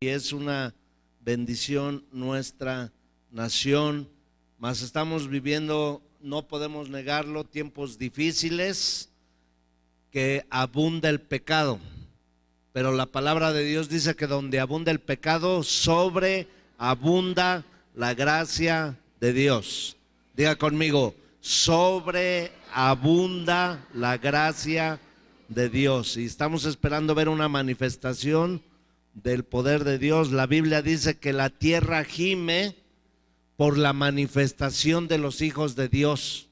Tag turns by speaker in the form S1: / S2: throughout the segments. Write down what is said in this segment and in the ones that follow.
S1: y es una bendición nuestra nación, mas estamos viviendo, no podemos negarlo, tiempos difíciles, que abunda el pecado, pero la palabra de Dios dice que donde abunda el pecado, sobreabunda la gracia de Dios. Diga conmigo, sobreabunda la gracia de Dios, y estamos esperando ver una manifestación del poder de Dios. La Biblia dice que la tierra gime por la manifestación de los hijos de Dios.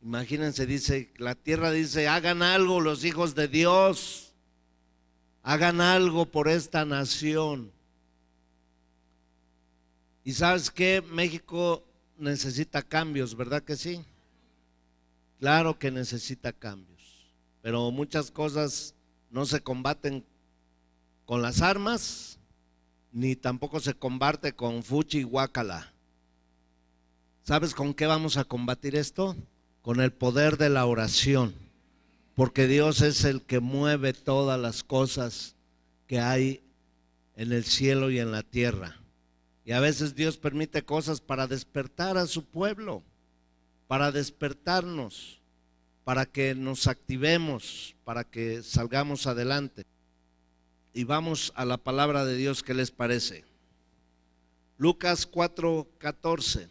S1: Imagínense, dice, la tierra dice, hagan algo los hijos de Dios, hagan algo por esta nación. Y ¿sabes qué? México necesita cambios, ¿verdad que sí? Claro que necesita cambios, pero muchas cosas no se combaten con las armas, ni tampoco se combate con fuchi y guácala. ¿Sabes con qué vamos a combatir esto? Con el poder de la oración, porque Dios es el que mueve todas las cosas que hay en el cielo y en la tierra. Y a veces Dios permite cosas para despertar a su pueblo, para despertarnos, para que nos activemos, para que salgamos adelante. Y vamos a la palabra de Dios, ¿qué les parece? Lucas 4:14.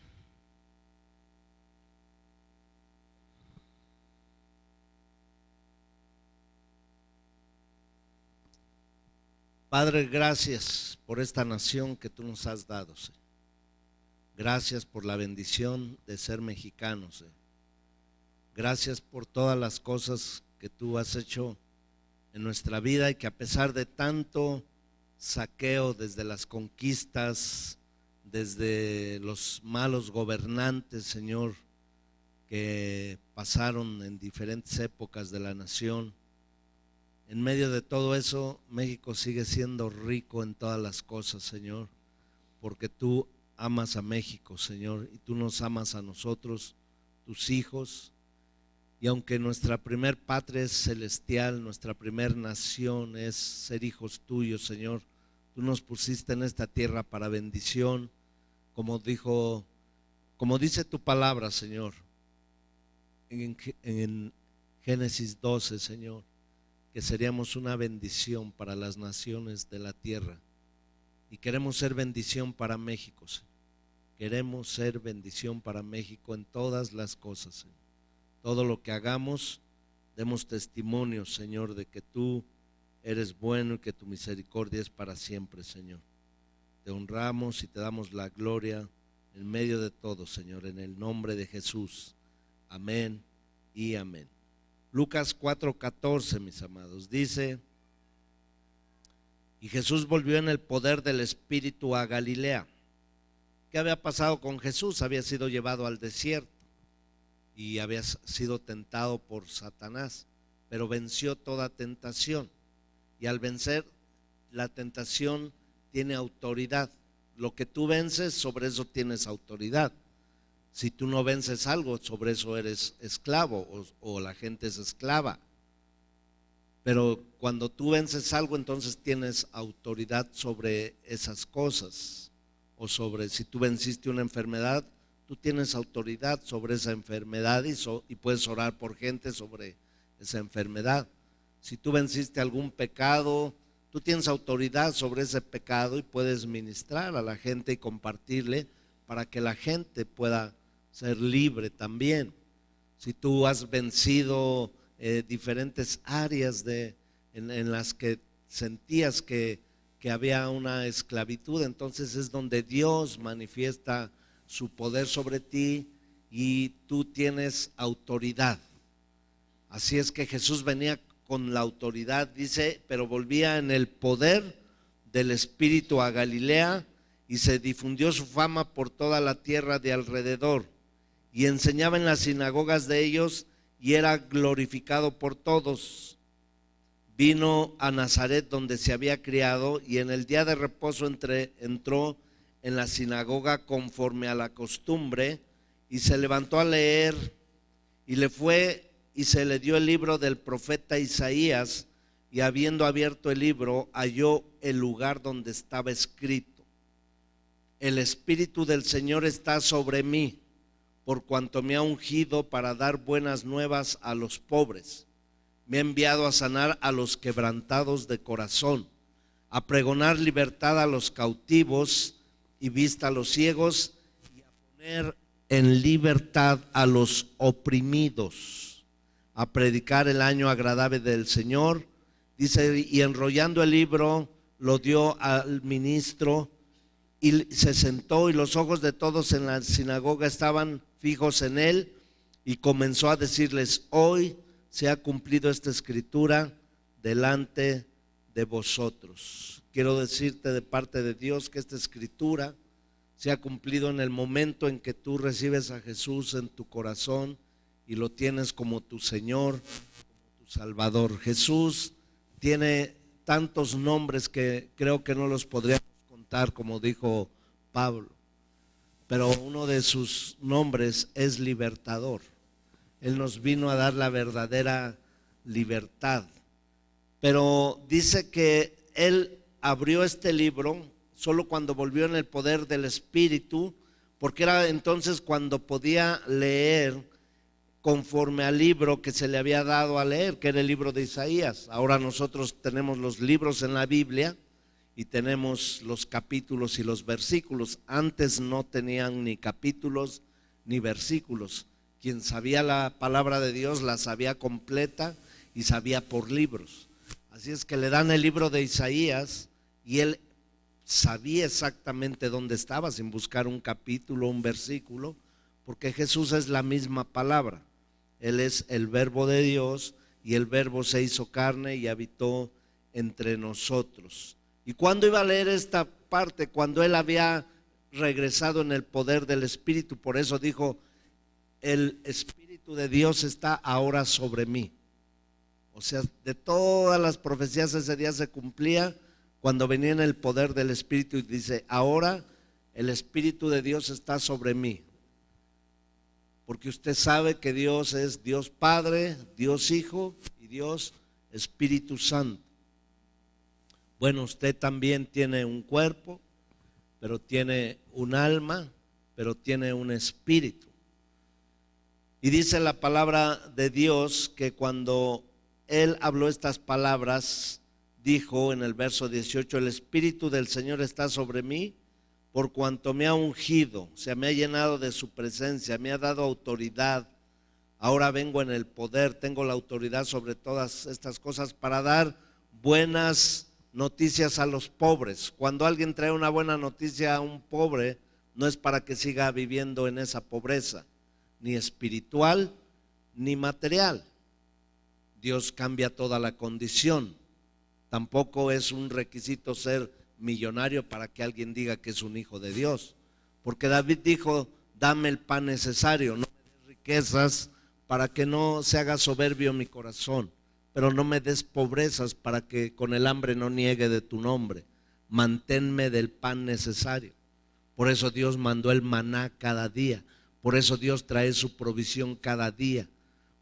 S1: Padre, gracias por esta nación que tú nos has dado, Señor. Gracias por la bendición de ser mexicanos, Señor. Gracias por todas las cosas que tú has hecho en nuestra vida, y que a pesar de tanto saqueo, desde las conquistas, desde los malos gobernantes, Señor, que pasaron en diferentes épocas de la nación, en medio de todo eso, México sigue siendo rico en todas las cosas, Señor, porque tú amas a México, Señor, y tú nos amas a nosotros, tus hijos. Y aunque nuestra primer patria es celestial, nuestra primer nación es ser hijos tuyos, Señor, tú nos pusiste en esta tierra para bendición, como dice tu palabra, Señor, en Génesis 12, Señor, que seríamos una bendición para las naciones de la tierra. Y queremos ser bendición para México, Señor. Queremos ser bendición para México en todas las cosas, Señor. Todo lo que hagamos, demos testimonio, Señor, de que tú eres bueno y que tu misericordia es para siempre, Señor. Te honramos y te damos la gloria en medio de todo, Señor, en el nombre de Jesús. Amén y amén. Lucas 4:14, mis amados, dice: y Jesús volvió en el poder del Espíritu a Galilea. ¿Qué había pasado con Jesús? Había sido llevado al desierto y había sido tentado por Satanás, pero venció toda tentación. Y al vencer la tentación tiene autoridad. Lo que tú vences, sobre eso tienes autoridad. Si tú no vences algo, sobre eso eres esclavo, o la gente es esclava. Pero cuando tú vences algo, entonces tienes autoridad sobre esas cosas. O sobre, si tú venciste una enfermedad, tú tienes autoridad sobre esa enfermedad, y puedes orar por gente sobre esa enfermedad. Si tú venciste algún pecado, tú tienes autoridad sobre ese pecado y puedes ministrar a la gente y compartirle para que la gente pueda ser libre también. Si tú has vencido diferentes áreas en las que sentías que había una esclavitud, entonces es donde Dios manifiesta su poder sobre ti y tú tienes autoridad. Así es que Jesús venía con la autoridad, dice, pero volvía en el poder del Espíritu a Galilea, y se difundió su fama por toda la tierra de alrededor, y enseñaba en las sinagogas de ellos y era glorificado por todos. Vino a Nazaret, donde se había criado, y en el día de reposo entró en la sinagoga conforme a la costumbre, y se levantó a leer, y se le dio el libro del profeta Isaías. y habiendo abierto el libro, halló el lugar donde estaba escrito: el Espíritu del Señor está sobre mí, por cuanto me ha ungido para dar buenas nuevas a los pobres. Me ha enviado a sanar a los quebrantados de corazón, a pregonar libertad a los cautivos y vista a los ciegos, y a poner en libertad a los oprimidos, a predicar el año agradable del Señor. Dice, y enrollando el libro lo dio al ministro y se sentó, y los ojos de todos en la sinagoga estaban fijos en él, y comenzó a decirles: hoy se ha cumplido esta escritura delante de vosotros. Quiero decirte de parte de Dios que esta escritura se ha cumplido en el momento en que tú recibes a Jesús en tu corazón y lo tienes como tu Señor, como tu Salvador. Jesús tiene tantos nombres que creo que no los podríamos contar, como dijo Pablo, pero uno de sus nombres es libertador. Él nos vino a dar la verdadera libertad. Pero dice que él abrió este libro solo cuando volvió en el poder del Espíritu, porque era entonces cuando podía leer conforme al libro que se le había dado a leer, que era el libro de Isaías. Ahora nosotros tenemos los libros en la Biblia y tenemos los capítulos y los versículos. Antes no tenían ni capítulos ni versículos. Quien sabía la palabra de Dios la sabía completa y sabía por libros. Así es que le dan el libro de Isaías y él sabía exactamente dónde estaba, sin buscar un capítulo, un versículo, porque Jesús es la misma palabra. Él es el verbo de Dios, y el verbo se hizo carne y habitó entre nosotros. Y cuando iba a leer esta parte, cuando él había regresado en el poder del Espíritu, por eso dijo: el Espíritu de Dios está ahora sobre mí. O sea, de todas las profecías ese día se cumplía cuando venía en el poder del Espíritu, y dice: ahora el Espíritu de Dios está sobre mí. Porque usted sabe que Dios es Dios Padre, Dios Hijo y Dios Espíritu Santo. Bueno, usted también tiene un cuerpo, pero tiene un alma, pero tiene un espíritu. Y dice la palabra de Dios que cuando él habló estas palabras, dijo en el verso 18: el Espíritu del Señor está sobre mí, por cuanto me ha ungido, o sea, me ha llenado de su presencia, me ha dado autoridad. Ahora vengo en el poder, tengo la autoridad sobre todas estas cosas para dar buenas noticias a los pobres. Cuando alguien trae una buena noticia a un pobre, no es para que siga viviendo en esa pobreza, ni espiritual ni material. Dios cambia toda la condición. Tampoco es un requisito ser millonario para que alguien diga que es un hijo de Dios, porque David dijo: dame el pan necesario, no me des riquezas para que no se haga soberbio mi corazón, pero no me des pobrezas para que con el hambre no niegue de tu nombre. Manténme del pan necesario. Por eso Dios mandó el maná cada día, por eso Dios trae su provisión cada día,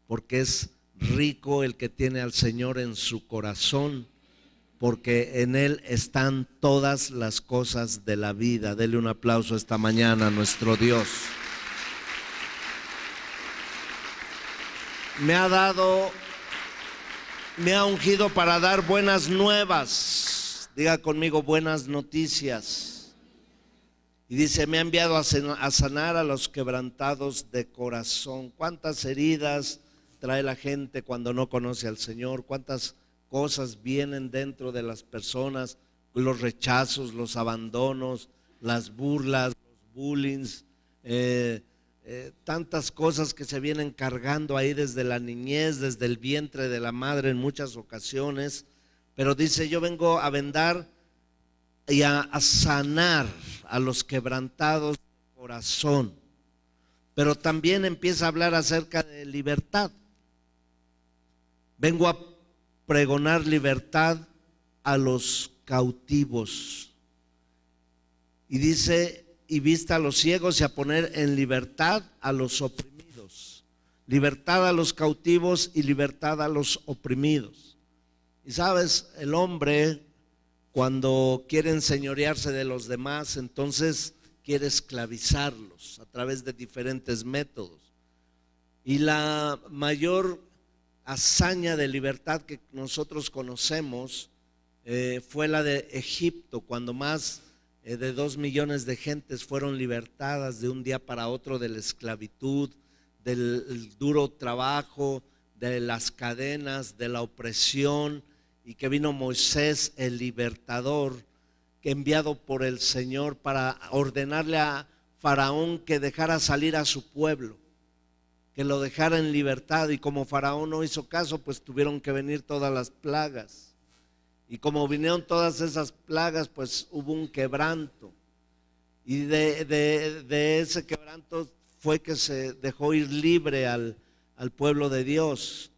S1: porque es rico el que tiene al Señor en su corazón, porque en Él están todas las cosas de la vida. Dele un aplauso esta mañana a nuestro Dios. Me ha ungido para dar buenas nuevas. Diga conmigo: buenas noticias. Y dice: me ha enviado a sanar a los quebrantados de corazón. ¿Cuántas heridas trae la gente cuando no conoce al Señor? ¿Cuántas cosas vienen dentro de las personas? Los rechazos, los abandonos, las burlas, los bullings, tantas cosas que se vienen cargando ahí desde la niñez, desde el vientre de la madre en muchas ocasiones. Pero dice: yo vengo a vendar y a sanar a los quebrantados de corazón. Pero también empieza a hablar acerca de libertad. Vengo a pregonar libertad a los cautivos. Y dice: y vista a los ciegos y a poner en libertad a los oprimidos. Libertad a los cautivos y libertad a los oprimidos. Y sabes, el hombre cuando quiere enseñorearse de los demás, entonces quiere esclavizarlos a través de diferentes métodos. Y la mayor hazaña de libertad que nosotros conocemos fue la de Egipto, cuando más de 2 millones de gentes fueron libertadas de un día para otro de la esclavitud, del duro trabajo, de las cadenas, de la opresión, y que vino Moisés, el libertador, enviado por el Señor para ordenarle a Faraón que dejara salir a su pueblo, que lo dejara en libertad. Y como Faraón no hizo caso, pues tuvieron que venir todas las plagas. Y como vinieron todas esas plagas, pues hubo un quebranto. Y de ese quebranto fue que se dejó ir libre al pueblo de Dios.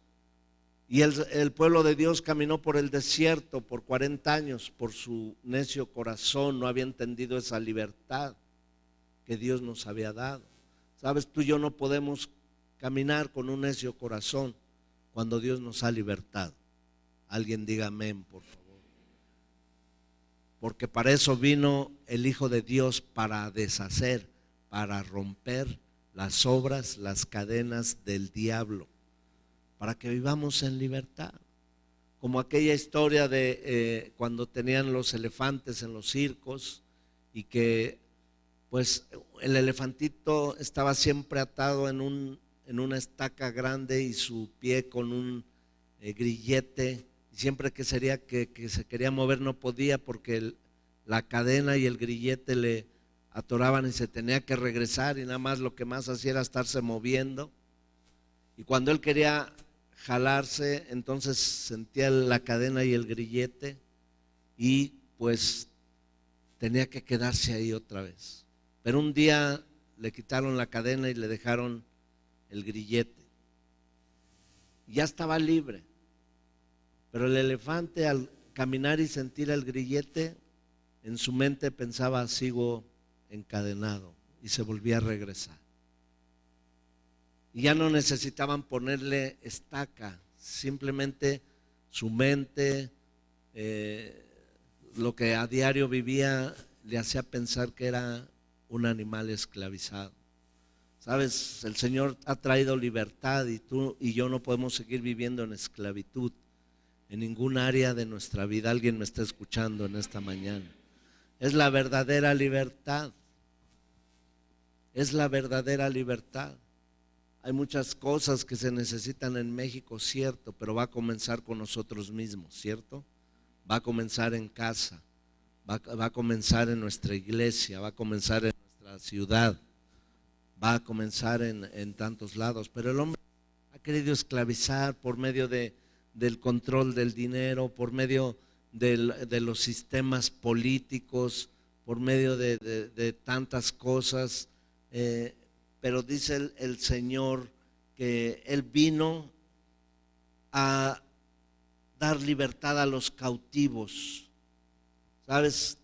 S1: Y el pueblo de Dios caminó por el desierto por 40 años, por su necio corazón. No había entendido esa libertad que Dios nos había dado. Sabes, tú y yo no podemos caminar con un necio corazón cuando Dios nos ha libertado. Alguien diga amén, por favor. Porque para eso vino el Hijo de Dios, para deshacer, para romper las obras, las cadenas del diablo, para que vivamos en libertad. Como aquella historia de cuando tenían los elefantes en los circos, y que pues el elefantito estaba siempre atado en una estaca grande y su pie con un grillete, y siempre que se quería mover no podía, porque la cadena y el grillete le atoraban y se tenía que regresar, y nada más lo que más hacía era estarse moviendo. Y cuando él quería jalarse, entonces sentía la cadena y el grillete, y pues tenía que quedarse ahí otra vez. Pero un día le quitaron la cadena y le dejaron el grillete, y ya estaba libre. Pero el elefante, al caminar y sentir el grillete, en su mente pensaba: sigo encadenado, y se volvía a regresar. Y ya no necesitaban ponerle estaca, simplemente su mente, lo que a diario vivía, le hacía pensar que era un animal esclavizado. Sabes, el Señor ha traído libertad, y tú y yo no podemos seguir viviendo en esclavitud en ningún área de nuestra vida. Alguien me está escuchando en esta mañana. Es la verdadera libertad. Es la verdadera libertad. Hay muchas cosas que se necesitan en México, cierto, pero va a comenzar con nosotros mismos, ¿cierto? Va a comenzar en casa, va a comenzar en nuestra iglesia, va a comenzar en nuestra ciudad, va a comenzar en tantos lados. Pero el hombre ha querido esclavizar por medio del control del dinero, por medio de los sistemas políticos, por medio de tantas cosas. Pero dice el Señor que Él vino a dar libertad a los cautivos. ¿Sabes?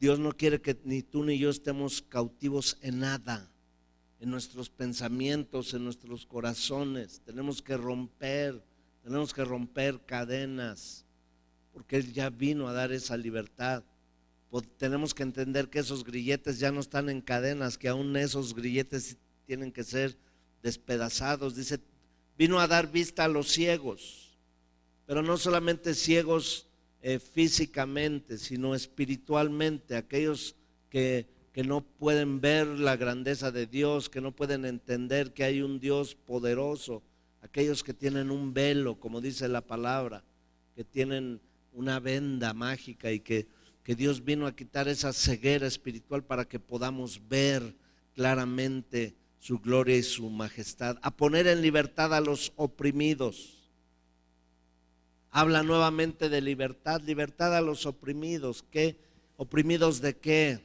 S1: Dios no quiere que ni tú ni yo estemos cautivos en nada, en nuestros pensamientos, en nuestros corazones. Tenemos que romper cadenas, porque Él ya vino a dar esa libertad. Tenemos que entender que esos grilletes ya no están en cadenas, que aún esos grilletes tienen que ser despedazados. Dice, vino a dar vista a los ciegos, pero no solamente ciegos físicamente, sino espiritualmente, aquellos que no pueden ver la grandeza de Dios, que no pueden entender que hay un Dios poderoso, aquellos que tienen un velo, como dice la palabra, que tienen una venda mágica, y que Dios vino a quitar esa ceguera espiritual para que podamos ver claramente su gloria y su majestad, a poner en libertad a los oprimidos. Habla nuevamente de libertad a los oprimidos. ¿Qué? ¿Oprimidos de qué?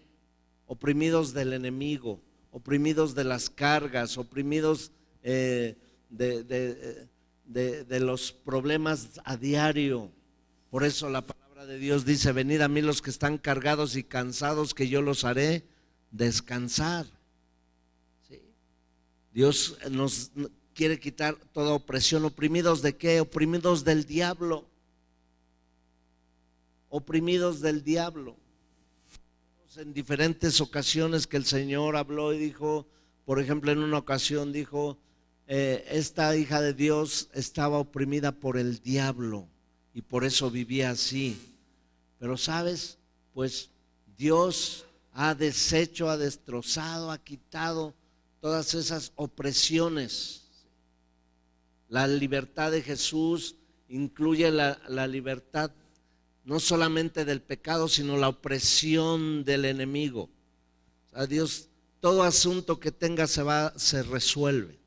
S1: Oprimidos del enemigo, oprimidos de las cargas, oprimidos de los problemas a diario. Por eso la palabra de Dios dice: venid a mí los que están cargados y cansados, que yo los haré descansar. ¿Sí? Dios nos quiere quitar toda opresión. ¿Oprimidos de qué? Oprimidos del diablo. oprimidos del diablo. En diferentes ocasiones que el Señor habló y dijo, por ejemplo, en una ocasión dijo, esta hija de Dios estaba oprimida por el diablo y por eso vivía así. Pero sabes, pues Dios ha deshecho, ha destrozado, ha quitado todas esas opresiones. La libertad de Jesús incluye la libertad no solamente del pecado, sino la opresión del enemigo. O sea, Dios, todo asunto que tenga se resuelve.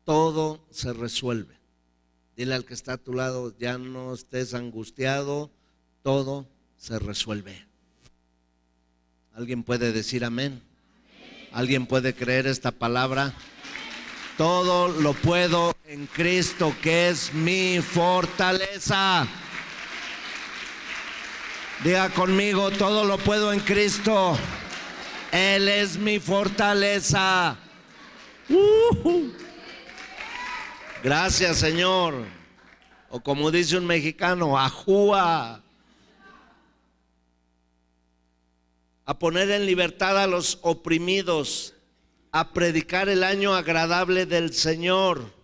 S1: Todo se resuelve. Dile al que está a tu lado, ya no estés angustiado, todo se resuelve. ¿Alguien puede decir amén? ¿Alguien puede creer esta palabra? Todo lo puedo en Cristo, que es mi fortaleza. Diga conmigo, todo lo puedo en Cristo. Él es mi fortaleza. Gracias, Señor. O como dice un mexicano, ajúa. A poner en libertad a los oprimidos, a predicar el año agradable del Señor.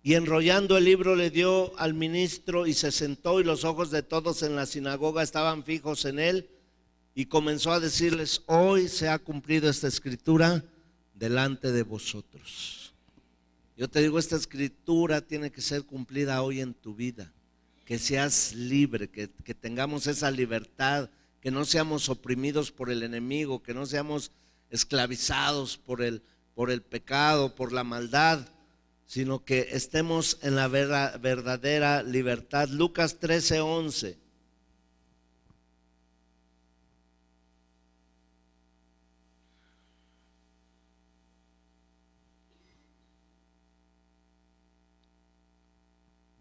S1: Y enrollando el libro le dio al ministro y se sentó, y los ojos de todos en la sinagoga estaban fijos en él, y comenzó a decirles: hoy se ha cumplido esta escritura delante de vosotros. Yo te digo, esta escritura tiene que ser cumplida hoy en tu vida, que seas libre, que tengamos esa libertad, que no seamos oprimidos por el enemigo, que no seamos esclavizados por el pecado, por la maldad, sino que estemos en la verdadera libertad. Lucas 13:11.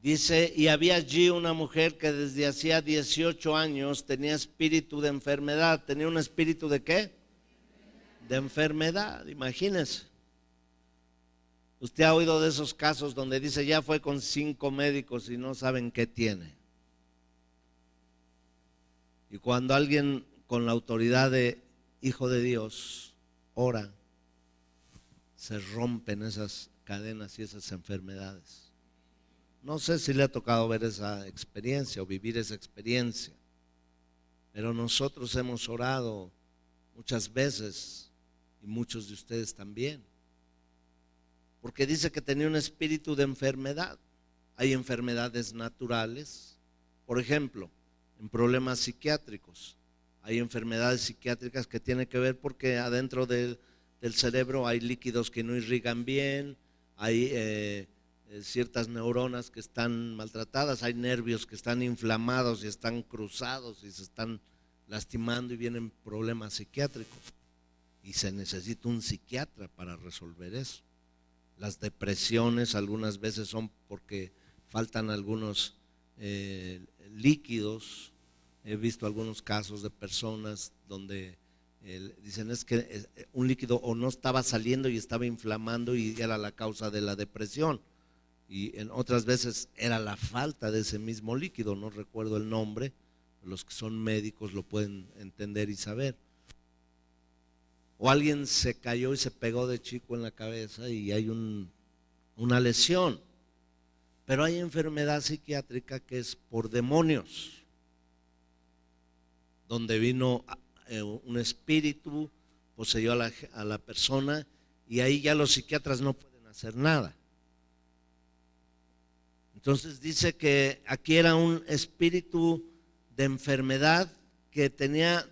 S1: Dice: y había allí una mujer que desde hacía 18 años tenía espíritu de enfermedad. ¿Tenía un espíritu de qué? De enfermedad, imagínense. Usted ha oído de esos casos donde dice: ya fue con 5 médicos y no saben qué tiene. Y cuando alguien con la autoridad de hijo de Dios ora, se rompen esas cadenas y esas enfermedades. No sé si le ha tocado ver esa experiencia o vivir esa experiencia, pero nosotros hemos orado muchas veces, y muchos de ustedes también, porque dice que tenía un espíritu de enfermedad. Hay enfermedades naturales, por ejemplo, en problemas psiquiátricos. Hay enfermedades psiquiátricas que tienen que ver porque adentro del cerebro hay líquidos que no irrigan bien, hay ciertas neuronas que están maltratadas, hay nervios que están inflamados y están cruzados y se están lastimando, y vienen problemas psiquiátricos. Y se necesita un psiquiatra para resolver eso. Las depresiones algunas veces son porque faltan algunos líquidos. He visto algunos casos de personas donde dicen es que un líquido o no estaba saliendo y estaba inflamando y era la causa de la depresión, y en otras veces era la falta de ese mismo líquido. No recuerdo el nombre, los que son médicos lo pueden entender y saber. O alguien se cayó y se pegó de chico en la cabeza y hay una lesión. Pero hay enfermedad psiquiátrica que es por demonios, donde vino un espíritu, poseyó a la persona, y ahí ya los psiquiatras no pueden hacer nada. Entonces dice que aquí era un espíritu de enfermedad que tenía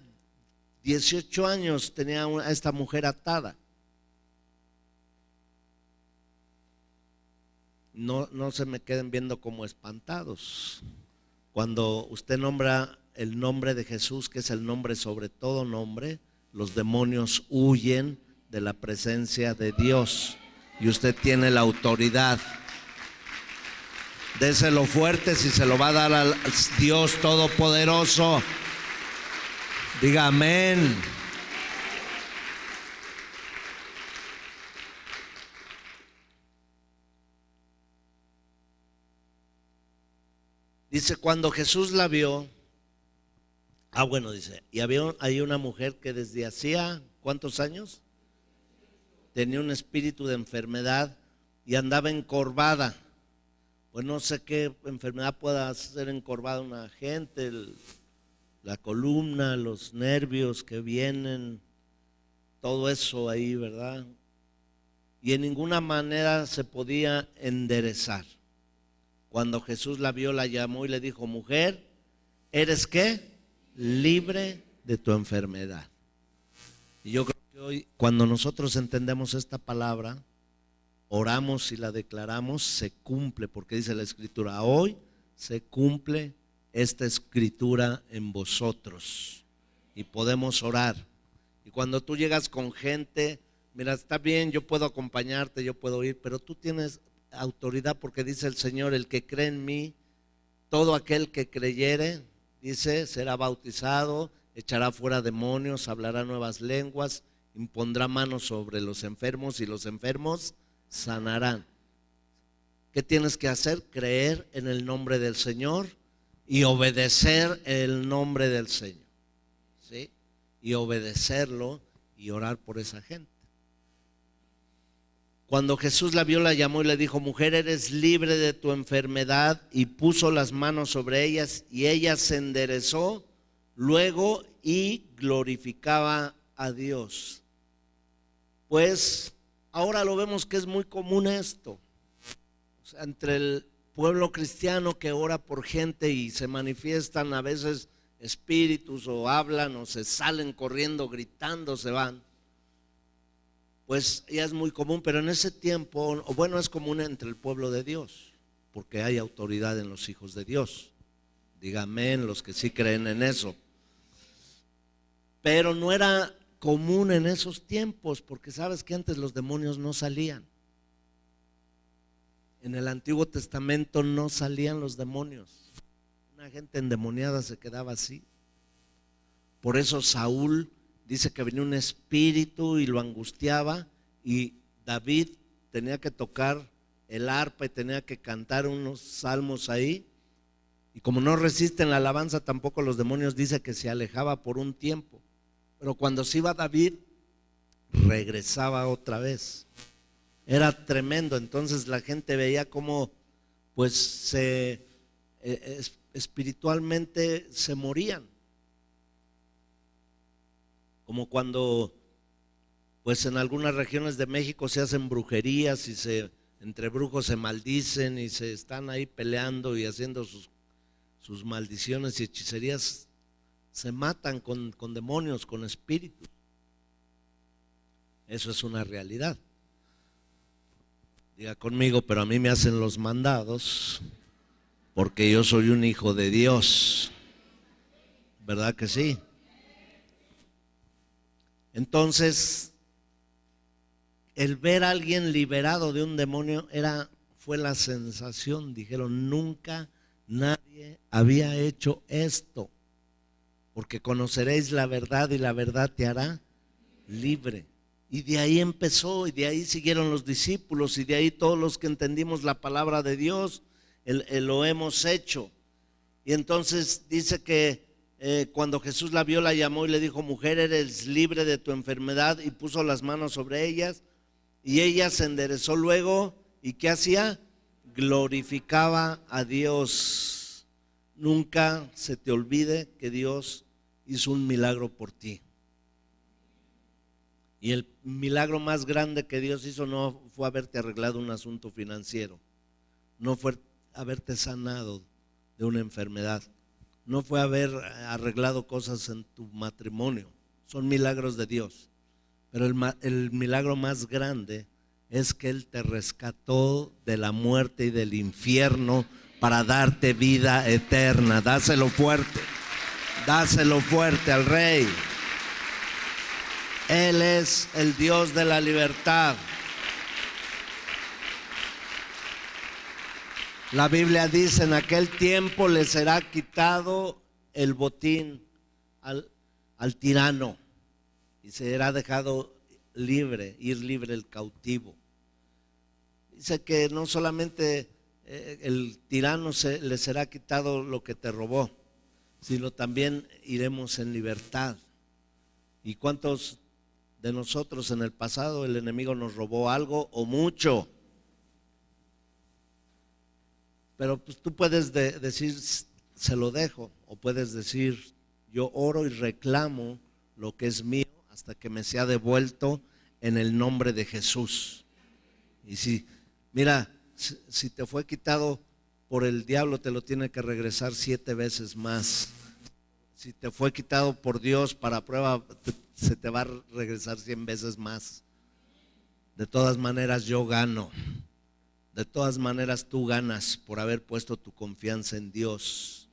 S1: 18 años, tenía a esta mujer atada. No se me queden viendo como espantados. Cuando usted nombra el nombre de Jesús, que es el nombre sobre todo nombre, los demonios huyen de la presencia de Dios, y usted tiene la autoridad. Déselo fuerte si se lo va a dar al Dios Todopoderoso. Diga amén. Dice, cuando Jesús la vio, bueno, dice, y había ahí una mujer que desde hacía, ¿cuántos años? Tenía un espíritu de enfermedad y andaba encorvada. Pues no sé qué enfermedad pueda hacer encorvada una gente, la columna, los nervios que vienen, todo eso ahí, ¿verdad? Y en ninguna manera se podía enderezar. Cuando Jesús la vio, la llamó y le dijo, mujer, ¿eres qué? Libre de tu enfermedad. Y yo creo que hoy, cuando nosotros entendemos esta palabra, oramos y la declaramos, se cumple, porque dice la Escritura, hoy se cumple esta Escritura en vosotros. Y podemos orar. Y cuando tú llegas con gente, mira, está bien, yo puedo acompañarte, yo puedo ir, pero tú tienes autoridad, porque dice el Señor, el que cree en mí, todo aquel que creyere, dice, será bautizado, echará fuera demonios, hablará nuevas lenguas, impondrá manos sobre los enfermos y los enfermos sanarán. ¿Qué tienes que hacer? Creer en el nombre del Señor y obedecer el nombre del Señor, ¿sí? Y obedecerlo y orar por esa gente. Cuando Jesús la vio, la llamó y le dijo, mujer, eres libre de tu enfermedad, y puso las manos sobre ellas y ella se enderezó luego y glorificaba a Dios. Pues ahora lo vemos que es muy común esto, o sea, entre el pueblo cristiano que ora por gente y se manifiestan a veces espíritus o hablan o se salen corriendo, gritando, se van. Pues ya es muy común, pero en ese tiempo, bueno, es común entre el pueblo de Dios, porque hay autoridad en los hijos de Dios. Dígame en los que sí creen en eso. Pero no era común en esos tiempos, porque sabes que antes los demonios no salían. En el Antiguo Testamento no salían los demonios. Una gente endemoniada se quedaba así. Por eso Saúl dice que venía un espíritu y lo angustiaba, y David tenía que tocar el arpa y tenía que cantar unos salmos ahí, y como no resisten la alabanza tampoco los demonios, dice que se alejaba por un tiempo, pero cuando se iba David regresaba otra vez. Era tremendo. Entonces la gente veía cómo pues espiritualmente se morían. Como cuando pues en algunas regiones de México se hacen brujerías y entre brujos se maldicen y se están ahí peleando y haciendo sus maldiciones y hechicerías, se matan con demonios, con espíritus. Eso es una realidad. Diga conmigo, pero a mí me hacen los mandados porque yo soy un hijo de Dios. ¿Verdad que sí? Entonces, el ver a alguien liberado de un demonio fue la sensación. Dijeron, nunca nadie había hecho esto, porque conoceréis la verdad y la verdad te hará libre. Y de ahí empezó, y de ahí siguieron los discípulos, y de ahí todos los que entendimos la palabra de Dios, lo hemos hecho. Y entonces dice que cuando Jesús la vio, la llamó y le dijo, mujer, eres libre de tu enfermedad, y puso las manos sobre ellas, y ella se enderezó luego, ¿y qué hacía? Glorificaba a Dios. Nunca se te olvide que Dios hizo un milagro por ti. Y el milagro más grande que Dios hizo no fue haberte arreglado un asunto financiero, no fue haberte sanado de una enfermedad, no fue haber arreglado cosas en tu matrimonio. Son milagros de Dios. Pero el milagro más grande es que Él te rescató de la muerte y del infierno para darte vida eterna. Dáselo fuerte al Rey. Él es el Dios de la libertad. La Biblia dice, en aquel tiempo le será quitado el botín al tirano y será dejado libre, ir libre el cautivo. Dice que no solamente el tirano le será quitado lo que te robó, sino también iremos en libertad. ¿Y cuántos de nosotros en el pasado el enemigo nos robó algo o mucho? Pero pues tú puedes decir, se lo dejo, o puedes decir, yo oro y reclamo lo que es mío hasta que me sea devuelto en el nombre de Jesús. Y mira, si te fue quitado por el diablo, te lo tiene que regresar 7 veces más. Si te fue quitado por Dios para prueba, se te va a regresar 100 veces más. De todas maneras yo gano. De todas maneras tú ganas por haber puesto tu confianza en Dios.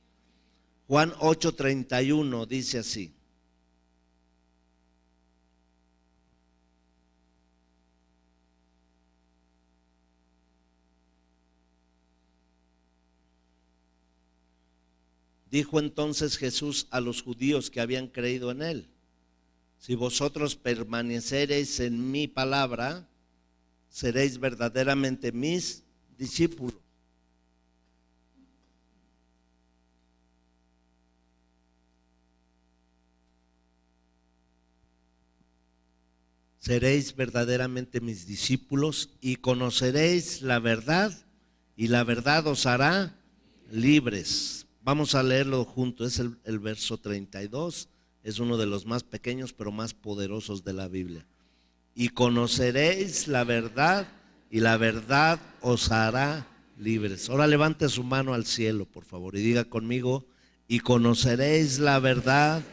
S1: Juan 8:31 dice así: dijo entonces Jesús a los judíos que habían creído en él: si vosotros permanecereis en mi palabra, seréis verdaderamente mis discípulos. Seréis verdaderamente mis discípulos y conoceréis la verdad, y la verdad os hará libres. Vamos a leerlo juntos, es el verso 32, es uno de los más pequeños pero más poderosos de la Biblia. Y conoceréis la verdad, y la verdad os hará libres. Ahora levante su mano al cielo, por favor, y diga conmigo: y conoceréis la verdad,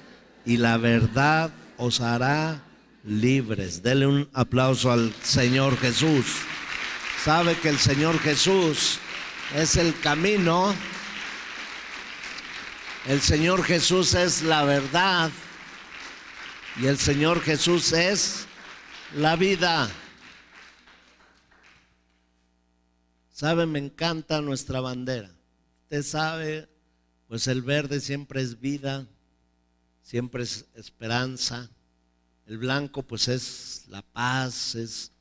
S1: y la verdad os hará libres. Dele un aplauso al Señor Jesús. Sabe que el Señor Jesús es el camino, el Señor Jesús es la verdad, y el Señor Jesús es la vida. ¿Sabe? Me encanta nuestra bandera. Usted sabe, pues el verde siempre es vida, siempre es esperanza. El blanco pues es la paz, es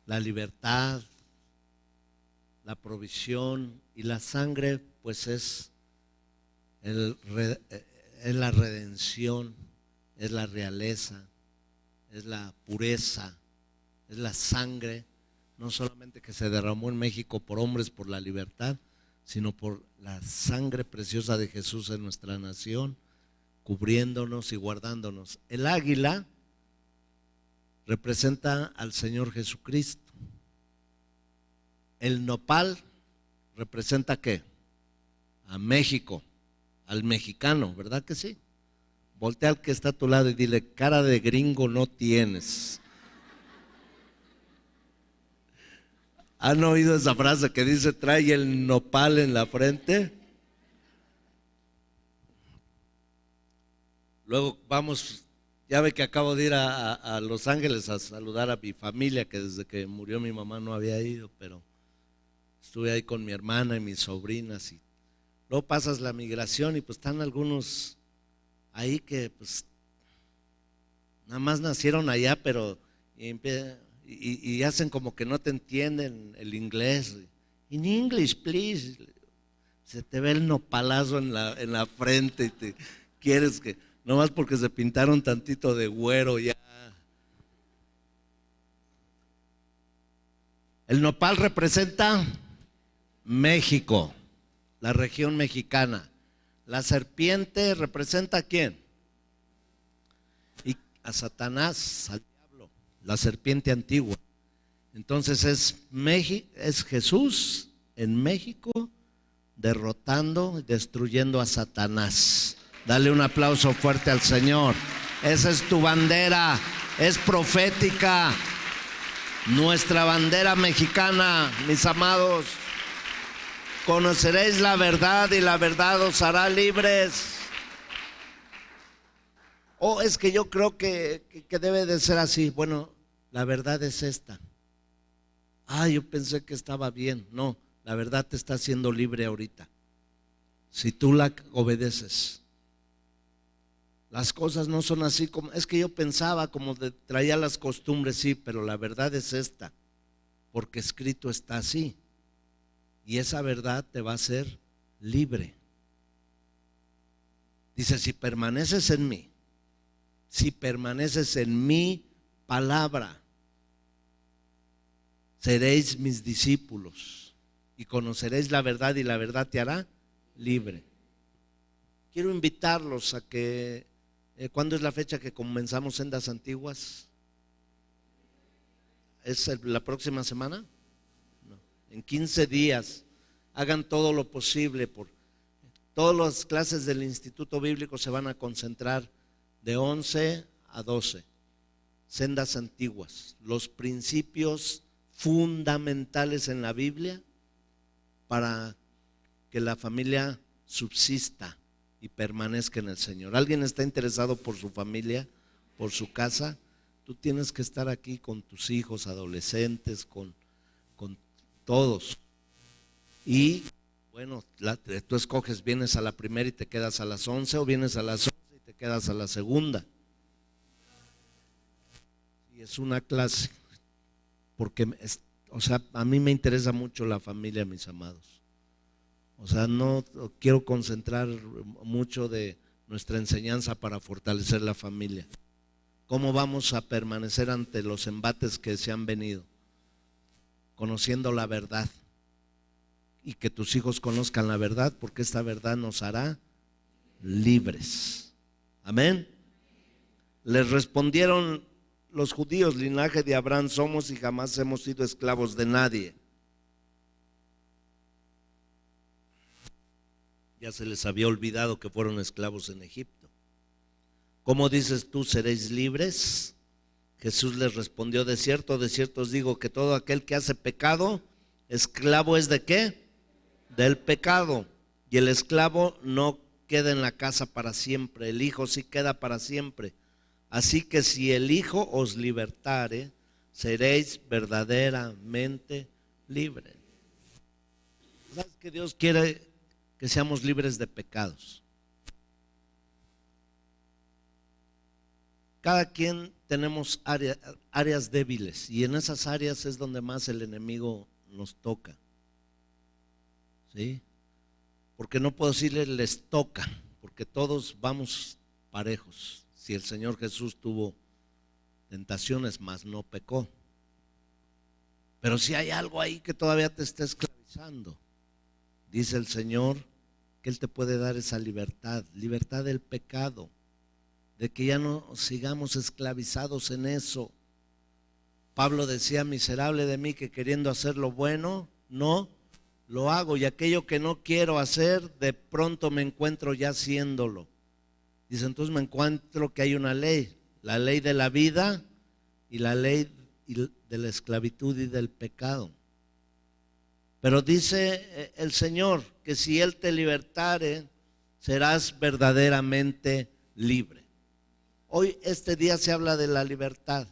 S1: la libertad, la provisión, y la sangre pues es la redención, es la realeza, es la pureza, es la sangre, no solamente que se derramó en México por hombres por la libertad, sino por la sangre preciosa de Jesús en nuestra nación, cubriéndonos y guardándonos. El águila representa al Señor Jesucristo. El nopal representa ¿a qué? A México, al mexicano, ¿verdad que sí? Voltea al que está a tu lado y dile: cara de gringo no tienes. ¿Han oído esa frase que dice trae el nopal en la frente? Luego vamos, ya ve que acabo de ir a Los Ángeles a saludar a mi familia, que desde que murió mi mamá no había ido, pero estuve ahí con mi hermana y mis sobrinas. Y luego pasas la migración y pues están algunos ahí que pues nada más nacieron allá, pero y hacen como que no te entienden el inglés. In English, please. Se te ve el nopalazo en la frente y te quieres que, nomás porque se pintaron tantito de güero ya. El nopal representa México, la región mexicana. La serpiente representa ¿a quién? Y a Satanás, al diablo, la serpiente antigua. Entonces es Jesús en México derrotando y destruyendo a Satanás. Dale un aplauso fuerte al Señor. Esa es tu bandera, es profética. Nuestra bandera mexicana, mis amados. Conoceréis la verdad y la verdad os hará libres. Oh, es que yo creo que debe de ser así. Bueno, la verdad es esta. Yo pensé que estaba bien. No, la verdad te está haciendo libre ahorita, si tú la obedeces. Las cosas no son así como, es que yo pensaba como traía las costumbres, sí, pero la verdad es esta. porque escrito está así. Y esa verdad te va a hacer libre. Dice, si permaneces en mí, si permaneces en mi palabra, seréis mis discípulos y conoceréis la verdad y la verdad te hará libre. Quiero invitarlos a que, ¿cuándo es la fecha que comenzamos Sendas Antiguas? ¿Es la próxima semana? No. En 15 días. Hagan todo lo posible. Todas las clases del Instituto Bíblico se van a concentrar de 11 a 12. Sendas Antiguas. Los principios fundamentales en la Biblia para que la familia subsista y permanezca en el Señor. ¿Alguien está interesado por su familia, por su casa? Tú tienes que estar aquí con tus hijos, adolescentes, con todos. Y bueno, tú escoges, vienes a la primera y te quedas a las 11, o vienes a las 11 y te quedas a la segunda. Y es una clase, porque a mí me interesa mucho la familia, mis amados. No quiero concentrar mucho de nuestra enseñanza para fortalecer la familia. ¿Cómo vamos a permanecer ante los embates que se han venido? Conociendo la verdad. Y que tus hijos conozcan la verdad, porque esta verdad nos hará libres. Amén. Les respondieron los judíos: linaje de Abraham somos y jamás hemos sido esclavos de nadie. Ya se les había olvidado que fueron esclavos en Egipto. ¿Cómo dices tú, seréis libres? Jesús les respondió: de cierto os digo que todo aquel que hace pecado, esclavo es ¿de qué? Del pecado. Y el esclavo no queda en la casa para siempre, el Hijo sí queda para siempre. Así que si el Hijo os libertare, seréis verdaderamente libres. ¿Sabes que Dios quiere que seamos libres de pecados? Cada quien tenemos áreas débiles, y en esas áreas es donde más el enemigo nos toca. ¿Sí? Porque no puedo decirle les toca, porque todos vamos parejos. Si el Señor Jesús tuvo tentaciones, mas no pecó. Pero si hay algo ahí que todavía te está esclavizando, dice el Señor que Él te puede dar esa libertad, libertad del pecado, de que ya no sigamos esclavizados en eso. Pablo decía: miserable de mí, que queriendo hacer lo bueno, no lo hago, y aquello que no quiero hacer, de pronto me encuentro ya haciéndolo. Dice, entonces me encuentro que hay una ley, la ley de la vida y la ley de la esclavitud y del pecado. Pero dice el Señor que si Él te libertare, serás verdaderamente libre. Hoy, este día, se habla de la libertad,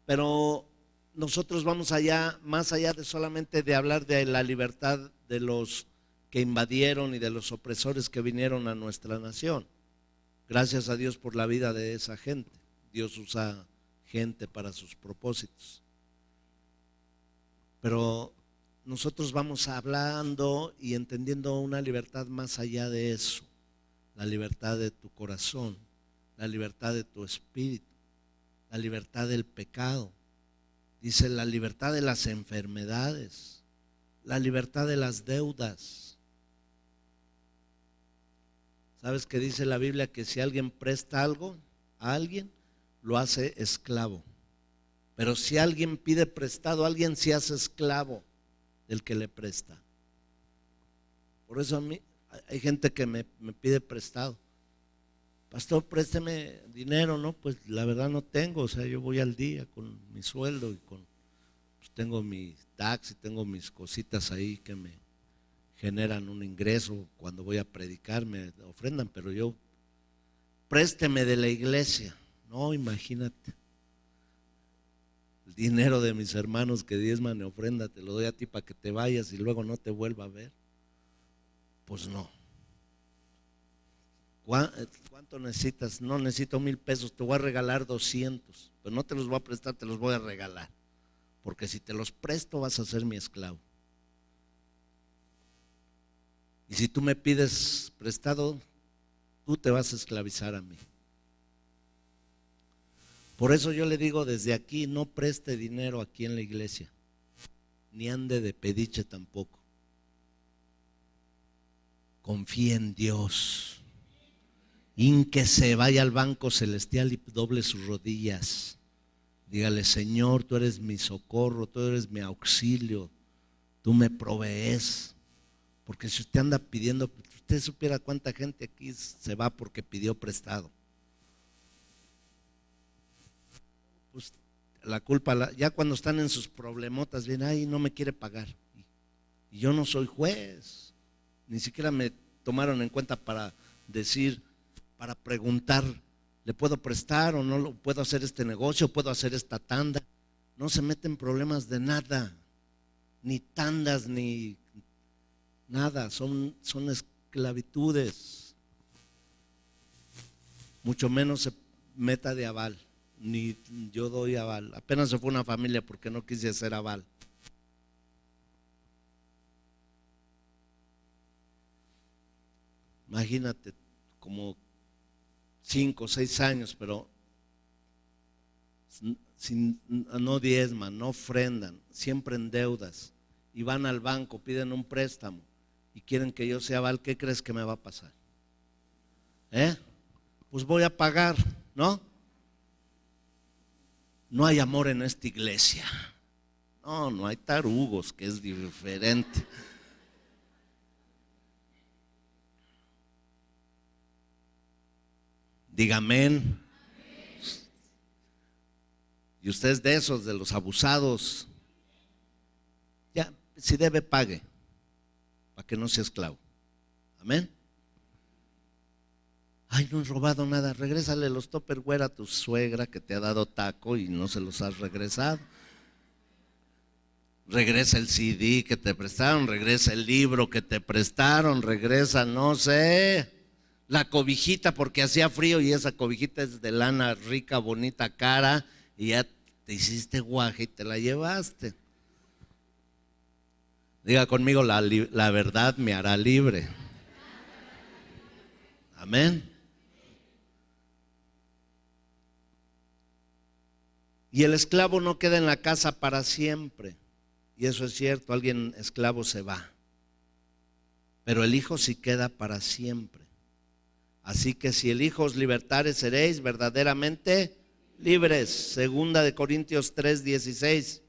S1: pero nosotros vamos allá, más allá de solamente de hablar de la libertad de los que invadieron y de los opresores que vinieron a nuestra nación. Gracias a Dios por la vida de esa gente. Dios usa gente para sus propósitos. Pero nosotros vamos hablando y entendiendo una libertad más allá de eso. La libertad de tu corazón, la libertad de tu espíritu, la libertad del pecado. Dice, la libertad de las enfermedades, la libertad de las deudas. ¿Sabes qué dice la Biblia? Que si alguien presta algo a alguien, lo hace esclavo. Pero si alguien pide prestado a alguien, se hace esclavo del que le presta. Por eso a mí hay gente que me pide prestado. Pastor, présteme dinero. No, pues la verdad no tengo. Yo voy al día con mi sueldo y pues tengo mi taxi, tengo mis cositas ahí que me generan un ingreso. Cuando voy a predicar me ofrendan, pero yo, présteme de la iglesia. No, imagínate. El dinero de mis hermanos que diezman y ofrenda te lo doy a ti para que te vayas y luego no te vuelva a ver. Pues no. ¿Cuánto necesitas? No, necesito 1,000 pesos, te voy a regalar 200, pero no te los voy a prestar, te los voy a regalar. porque si te los presto vas a ser mi esclavo. Y si tú me pides prestado, tú te vas a esclavizar a mí. Por eso yo le digo desde aquí, no preste dinero aquí en la iglesia, ni ande de pediche tampoco. Confíe en Dios. Hínquese, vaya al banco celestial y doble sus rodillas. Dígale: Señor, tú eres mi socorro, tú eres mi auxilio, tú me provees. Porque si usted anda pidiendo, usted supiera cuánta gente aquí se va porque pidió prestado. Pues la culpa, ya cuando están en sus problemotas, vienen: ay, no me quiere pagar. Y yo no soy juez, ni siquiera me tomaron en cuenta para decir, para preguntar, ¿le puedo prestar o no lo puedo hacer este negocio? ¿Puedo hacer esta tanda? No se meten problemas de nada, ni tandas, ni nada, son esclavitudes. Mucho menos se meta de aval, ni yo doy aval. Apenas se fue una familia porque no quise hacer aval. Imagínate, como 5 o 6 años, pero no diezman, no ofrendan, siempre en deudas, y van al banco, piden un préstamo y quieren que yo sea aval. ¿Qué crees que me va a pasar? Pues voy a pagar, ¿no? No hay amor en esta iglesia. No hay tarugos, que es diferente. Diga amén. Y usted es de esos, de los abusados. Ya, si debe, pague, para que no sea esclavo. Amén. Ay, no he robado nada. Regrésale los Tupperware a tu suegra que te ha dado taco y no se los has regresado. Regresa el CD que te prestaron, regresa el libro que te prestaron, regresa, no sé, la cobijita porque hacía frío y esa cobijita es de lana rica, bonita, cara, y ya te hiciste guaje y te la llevaste. Diga conmigo: la verdad me hará libre. Amén. Y el esclavo no queda en la casa para siempre. Y eso es cierto, alguien esclavo se va. Pero el Hijo sí queda para siempre. Así que si el Hijo os libertare, seréis verdaderamente libres. Segunda de Corintios 3:16.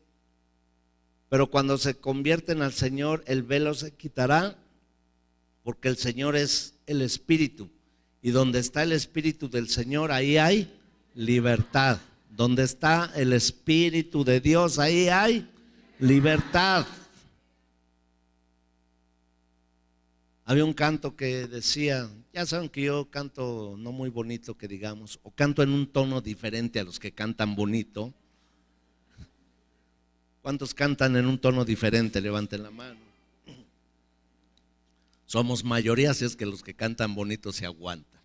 S1: Pero cuando se convierten al Señor, el velo se quitará, porque el Señor es el Espíritu. Y donde está el Espíritu del Señor, ahí hay libertad. Donde está el Espíritu de Dios, ahí hay libertad. Había un canto que decía, ya saben que yo canto no muy bonito que digamos, o canto en un tono diferente a los que cantan bonito. ¿Cuántos cantan en un tono diferente? Levanten la mano. Somos mayoría, si es que los que cantan bonito se aguantan.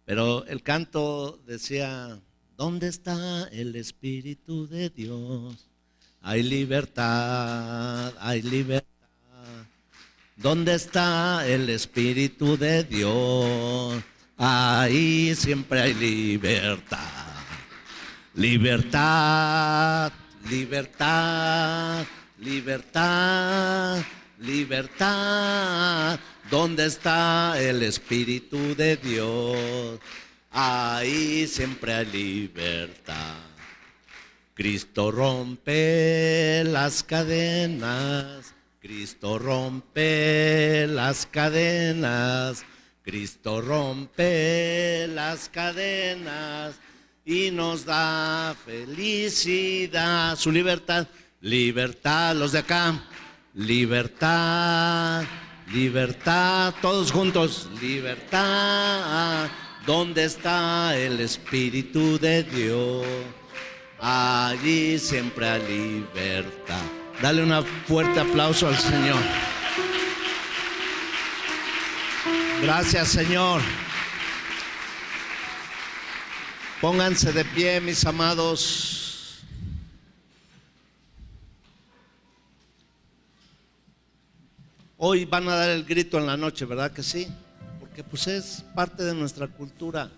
S1: Pero el canto decía: ¿dónde está el Espíritu de Dios? Hay libertad, hay libertad. ¿Dónde está el Espíritu de Dios? Ahí siempre hay libertad. Libertad, libertad, libertad, libertad. ¿Dónde está el Espíritu de Dios? Ahí siempre hay libertad. Cristo rompe las cadenas, Cristo rompe las cadenas, Cristo rompe las cadenas y nos da felicidad. Su libertad, libertad, los de acá, libertad, libertad, todos juntos, libertad. ¿Dónde está el Espíritu de Dios? Allí siempre hay libertad. Dale un fuerte aplauso al Señor. Gracias, Señor. Pónganse de pie, mis amados. Hoy van a dar el grito en la noche, ¿verdad que sí? Porque pues es parte de nuestra cultura.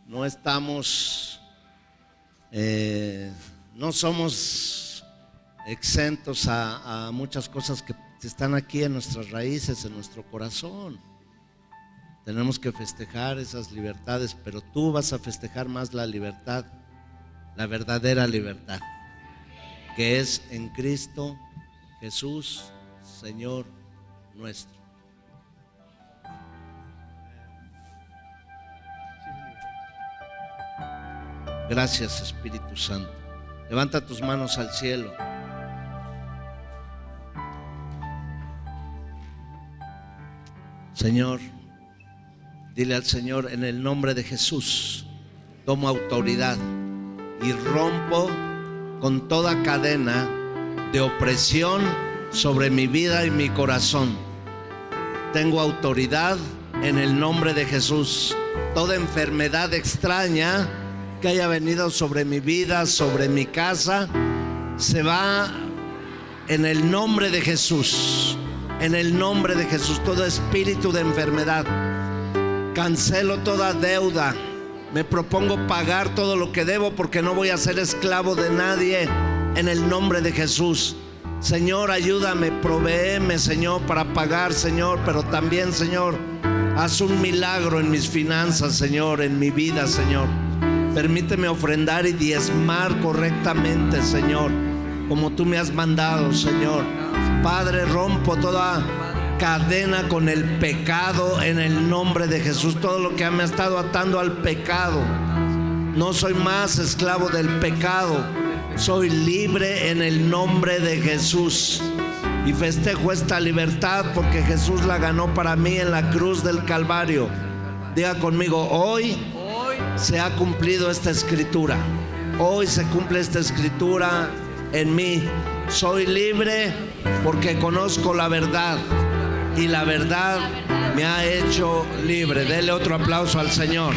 S1: No estamos, no somos exentos a muchas cosas que están aquí en nuestras raíces, en nuestro corazón. Tenemos que festejar esas libertades, pero tú vas a festejar más la libertad, la verdadera libertad, que es en Cristo Jesús, Señor nuestro. Gracias, Espíritu Santo. Levanta tus manos al cielo. Señor, dile al Señor: en el nombre de Jesús tomo autoridad y rompo con toda cadena de opresión sobre mi vida y mi corazón. Tengo autoridad en el nombre de Jesús. Toda enfermedad extraña que haya venido sobre mi vida, sobre mi casa, se va en el nombre de Jesús. En el nombre de Jesús, todo espíritu de enfermedad, cancelo toda deuda. Me propongo pagar todo lo que debo, porque no voy a ser esclavo de nadie. En el nombre de Jesús, Señor, ayúdame, provéeme, Señor, para pagar, Señor. Pero también, Señor, haz un milagro en mis finanzas, Señor, en mi vida, Señor. Permíteme ofrendar y diezmar correctamente, Señor, como tú me has mandado, Señor. Padre, rompo toda cadena con el pecado en el nombre de Jesús. Todo lo que me ha estado atando al pecado. No soy más esclavo del pecado. Soy libre en el nombre de Jesús. Y festejo esta libertad porque Jesús la ganó para mí en la cruz del Calvario. Diga conmigo: hoy se ha cumplido esta escritura. Hoy se cumple esta escritura en mí. Soy libre porque conozco la verdad, y la verdad me ha hecho libre. Dele otro aplauso al Señor.